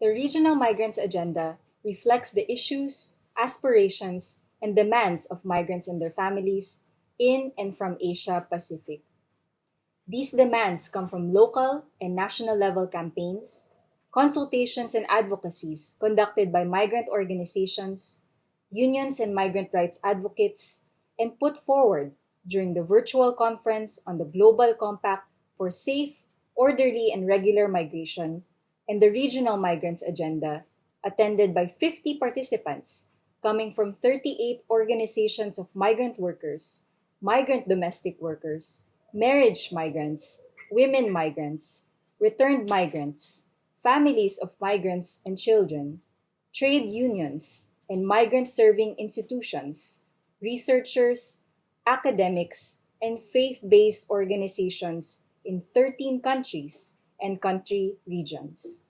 The Regional Migrants Agenda reflects the issues, aspirations, and demands of migrants and their families in and from Asia Pacific. These demands come from local and national level campaigns, consultations and advocacies conducted by migrant organizations, unions and migrant rights advocates, and put forward during the virtual conference on the Global Compact for Safe, Orderly, and Regular Migration and the Regional Migrants Agenda, attended by 50 participants coming from 38 organizations of migrant workers, migrant domestic workers, marriage migrants, women migrants, returned migrants, families of migrants and children, trade unions, and migrant serving institutions, researchers, academics, and faith based organizations in 13 countries and country regions.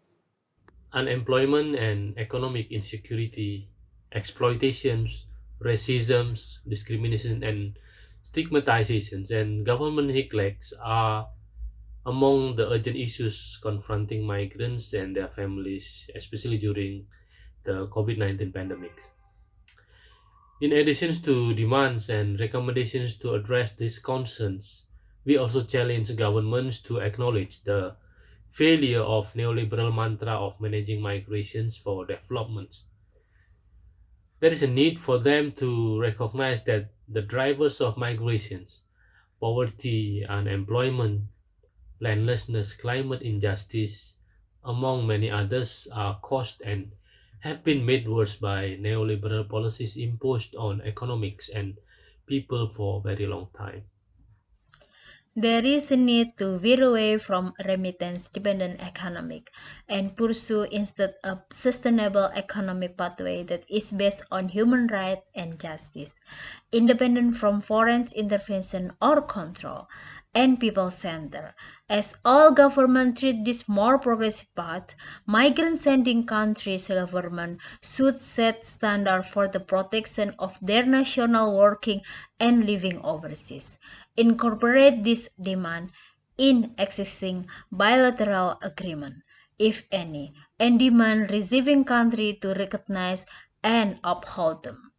Unemployment and economic insecurity, exploitations, racism, discrimination, and stigmatizations, and government neglects are among the urgent issues confronting migrants and their families, especially during the COVID 19 pandemic. In addition to demands and recommendations to address these concerns, we also challenge governments to acknowledge the failure of neoliberal mantra of managing migrations for development. There is a need for them to recognize that the drivers of migrations, poverty, unemployment, landlessness, climate injustice, among many others, are caused and have been made worse by neoliberal policies imposed on economics and people for a very long time. There is a need to veer away from a remittance-dependent economic and pursue instead a sustainable economic pathway that is based on human rights and justice, independent from foreign intervention or control, and people-centered. As all governments treat this more progressive path, migrant-sending countries' government should set standards for the protection of their national working and living overseas, incorporate this demand in existing bilateral agreement, if any, and demand receiving country to recognize and uphold them.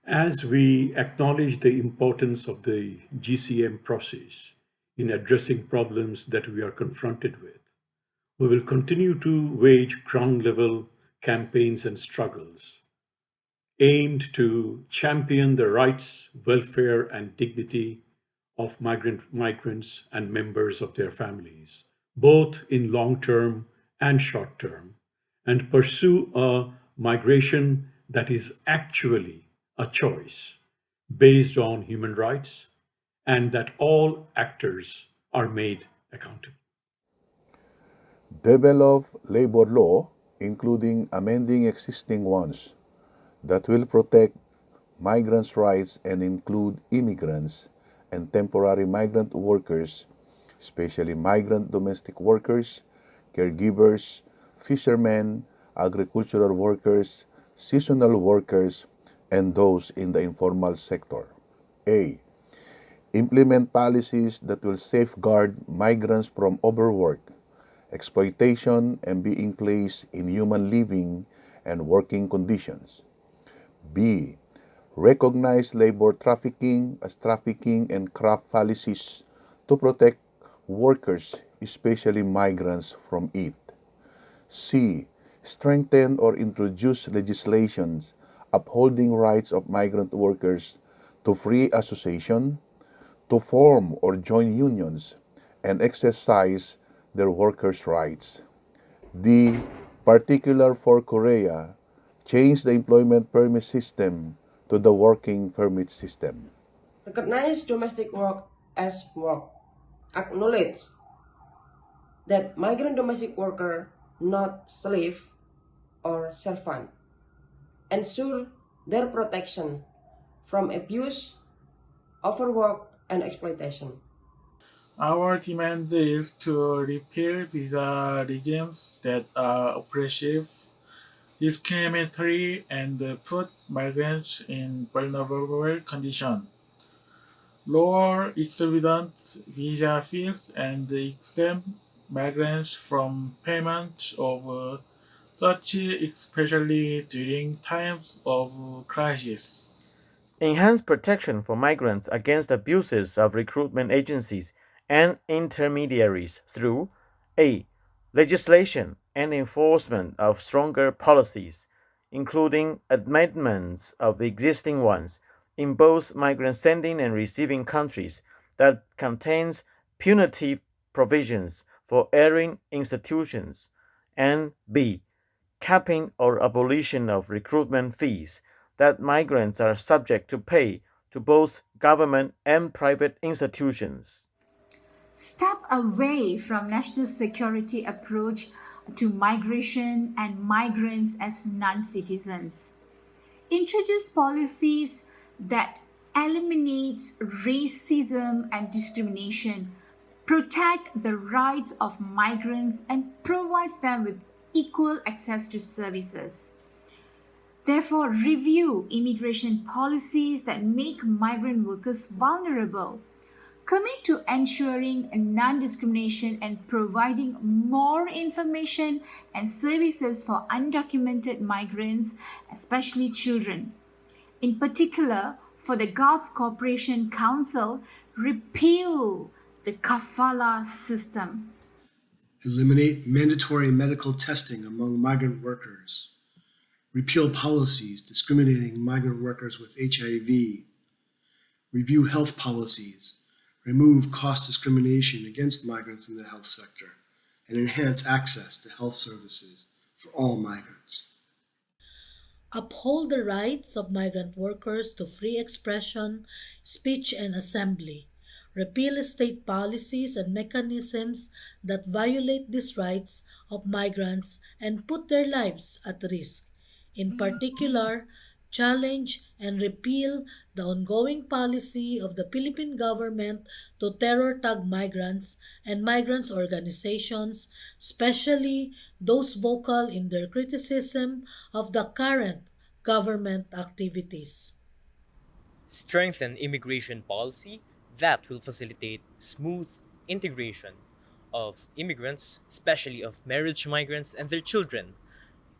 As we acknowledge the importance of the GCM process in addressing problems that we are confronted with, we will continue to wage ground level campaigns and struggles aimed to champion the rights, welfare, and dignity of migrants and members of their families, both in long term and short term, and pursue a migration that is actually a choice based on human rights and that all actors are made accountable. Develop labor law, including amending existing ones, that will protect migrants' rights and include immigrants and temporary migrant workers, especially migrant domestic workers, caregivers, fishermen, agricultural workers, seasonal workers, and those in the informal sector. A. Implement policies that will safeguard migrants from overwork, exploitation, and being placed in human living and working conditions. B. Recognize labor trafficking as trafficking and craft policies to protect workers, especially migrants, from it. C. Strengthen or introduce legislations upholding rights of migrant workers to free association, to form or join unions, and exercise their workers' rights. D. Particular for Korea, change the employment permit system to the working permit system. Recognize domestic work as work. Acknowledge that migrant domestic worker not slave or servant. Ensure their protection from abuse, overwork, and exploitation. Our demand is to repeal visa regimes that are oppressive, discriminatory, and put migrants in vulnerable conditions. Lower exorbitant visa fees and exempt migrants from payment of such especially during times of crisis. Enhance protection for migrants against abuses of recruitment agencies and intermediaries through a. Legislation and enforcement of stronger policies, including amendments of existing ones in both migrant sending and receiving countries that contains punitive provisions for erring institutions, and b. Capping or abolition of recruitment fees that migrants are subject to pay to both government and private institutions. Step away from national security approach to migration and migrants as non-citizens. Introduce policies that eliminates racism and discrimination, protect the rights of migrants and provides them with equal access to services. Therefore, review immigration policies that make migrant workers vulnerable. Commit to ensuring non-discrimination and providing more information and services for undocumented migrants, especially children. In particular, for the Gulf Cooperation Council, repeal the kafala system. Eliminate mandatory medical testing among migrant workers. Repeal policies discriminating migrant workers with HIV. Review health policies. Remove cost discrimination against migrants in the health sector, and enhance access to health services for all migrants. Uphold the rights of migrant workers to free expression, speech, and assembly. Repeal state policies and mechanisms that violate these rights of migrants and put their lives at risk. In particular, challenge and repeal the ongoing policy of the Philippine government to terror tag migrants and migrants organizations, especially those vocal in their criticism of the current government activities. Strengthen immigration policy that will facilitate smooth integration of immigrants, especially of marriage migrants and their children,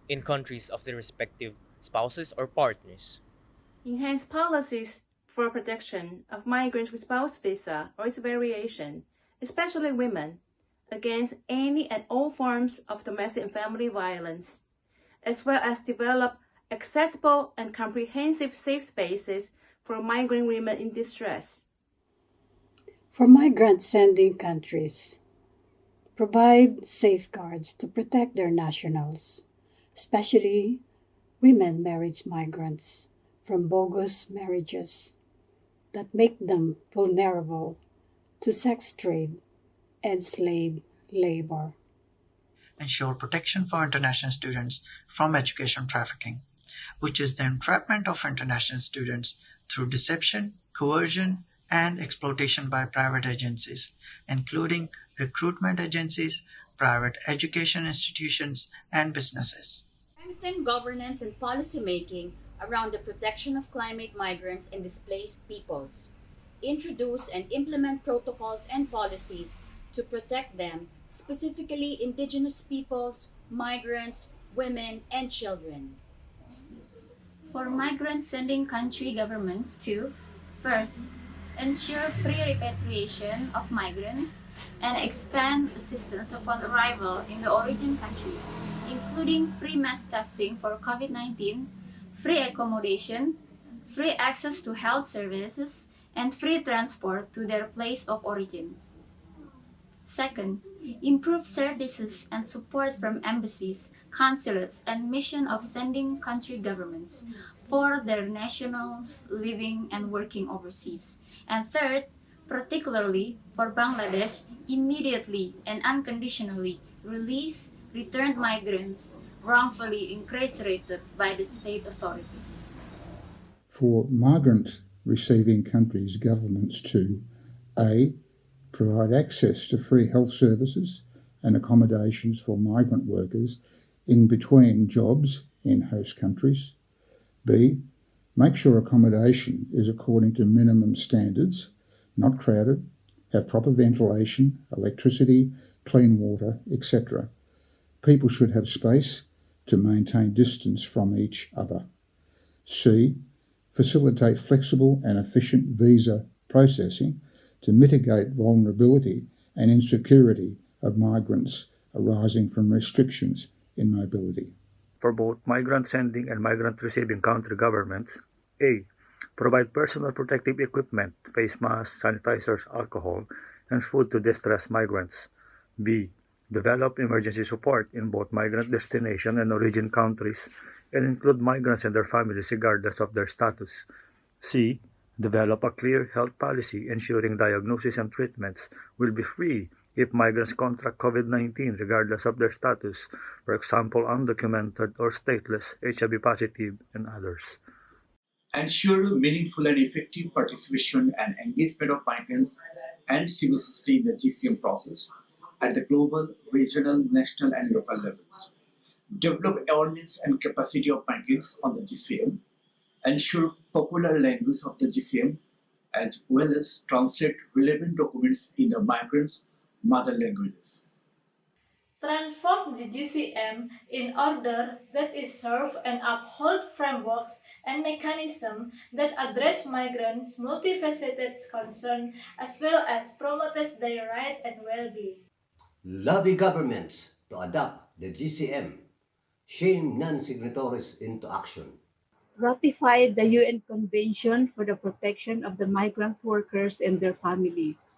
in countries of their respective spouses or partners. Enhance policies for protection of migrants with spouse visa or its variation, especially women, against any and all forms of domestic and family violence, as well as develop accessible and comprehensive safe spaces for migrant women in distress. For migrant sending countries, provide safeguards to protect their nationals, especially women marriage migrants, from bogus marriages that make them vulnerable to sex trade and slave labor. Ensure protection for international students from education trafficking, which is the entrapment of international students through deception, coercion, and exploitation by private agencies, including recruitment agencies, private education institutions, and businesses. Strengthen governance and policy making around the protection of climate migrants and displaced peoples. Introduce and implement protocols and policies to protect them, specifically indigenous peoples, migrants, women, and children. For migrant sending country governments to, first, ensure free repatriation of migrants and expand assistance upon arrival in the origin countries, including free mass testing for COVID-19, free accommodation, free access to health services, and free transport to their place of origins. Second, improve services and support from embassies, consulates, and mission of sending country governments for their nationals living and working overseas. And third, particularly for Bangladesh, immediately and unconditionally release returned migrants wrongfully incarcerated by the state authorities. For migrant receiving countries' governments to A. Provide access to free health services and accommodations for migrant workers in between jobs in host countries. B. Make sure accommodation is according to minimum standards, not crowded, have proper ventilation, electricity, clean water, etc. People should have space to maintain distance from each other. C. Facilitate flexible and efficient visa processing to mitigate vulnerability and insecurity of migrants arising from restrictions in mobility. For both migrant sending and migrant receiving country governments, A. Provide personal protective equipment, face masks, sanitizers, alcohol, and food to distressed migrants. B. Develop emergency support in both migrant destination and origin countries and include migrants and their families regardless of their status. C. Develop a clear health policy ensuring diagnosis and treatments will be free if migrants contract COVID-19 regardless of their status, for example, undocumented or stateless, HIV positive, and others. Ensure meaningful and effective participation and engagement of migrants and civil society in the GCM process at the global, regional, national, and local levels. Develop awareness and capacity of migrants on the GCM. Ensure popular language of the GCM, as well as translate relevant documents in the migrants' mother languages. Transform the GCM in order that it serve and uphold frameworks and mechanisms that address migrants' multifaceted concerns as well as promotes their right and well-being. Lobby governments to adopt the GCM. Shame non-signatories into action. Ratify the UN Convention for the Protection of the Migrant Workers and their Families.